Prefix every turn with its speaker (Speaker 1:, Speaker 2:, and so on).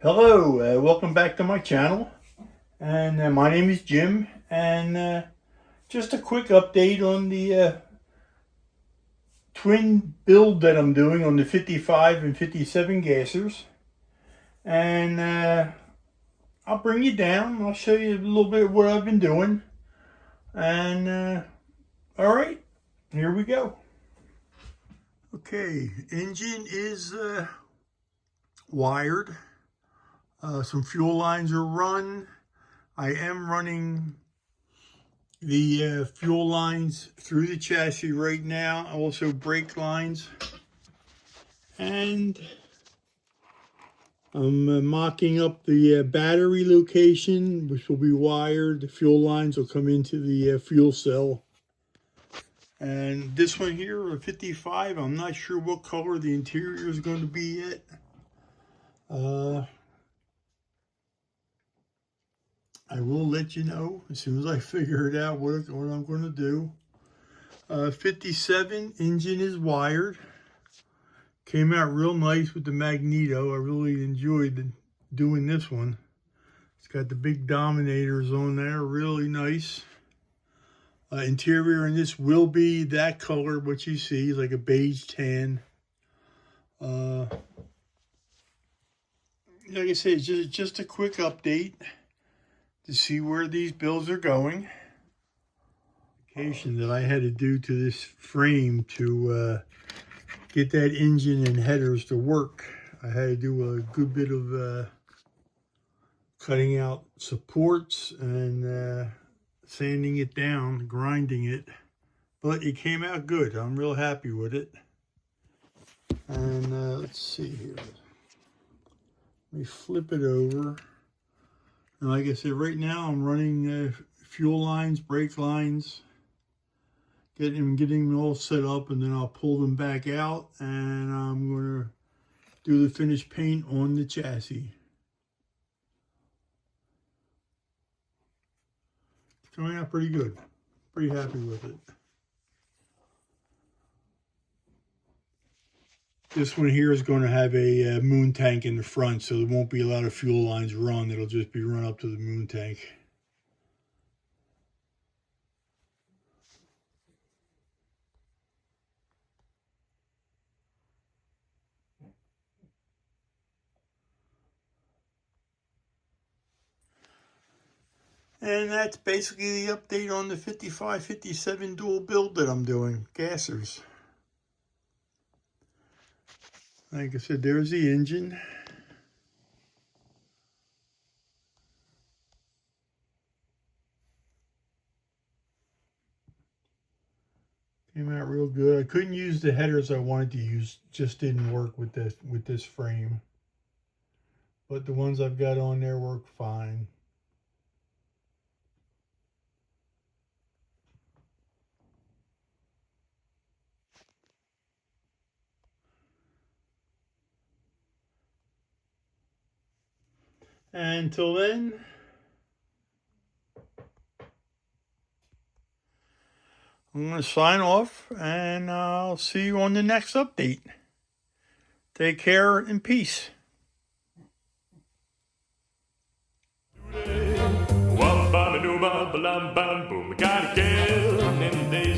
Speaker 1: Hello, welcome back to my channel, and my name is Jim, and just a quick update on the twin build that I'm doing on the 55 and 57 gassers, and I'll bring you down. I'll show you a little bit of what I've been doing, and all right, here we go. Okay, engine is wired. Some fuel lines are run. I am running the fuel lines through the chassis right now, also brake lines, and I'm mocking up the battery location, which will be wired. The fuel lines will come into the fuel cell. And this one here, a 55, I'm not sure what color the interior is going to be yet. I will let you know as soon as I figure it out what I'm going to do. 57 engine is wired. Came out real nice with the magneto. I really enjoyed doing this one. It's got the big dominators on there, really nice. Interior in this will be that color, what you see, like a beige tan. Like I said, it's just a quick update to see where these builds are going. That I had to do to this frame to get that engine and headers to work. I had to do a good bit of cutting out supports and sanding it down, grinding it, but it came out good. I'm real happy with it. And let's see here. Let me flip it over. And like I said, right now I'm running fuel lines, brake lines, getting them all set up, and then I'll pull them back out, and I'm going to do the finished paint on the chassis. It's coming out pretty good. Pretty happy with it. This one here is going to have a moon tank in the front, so there won't be a lot of fuel lines run. It'll just be run up to the moon tank. And that's basically the update on the 55-57 dual build that I'm doing, gassers. Like I said, there's the engine. Came out real good. I couldn't use the headers I wanted to use, just didn't work with this frame. But the ones I've got on there work fine. And until then, I'm going to sign off, and I'll see you on the next update. Take care and peace.
Speaker 2: Boom, got a girl, and there's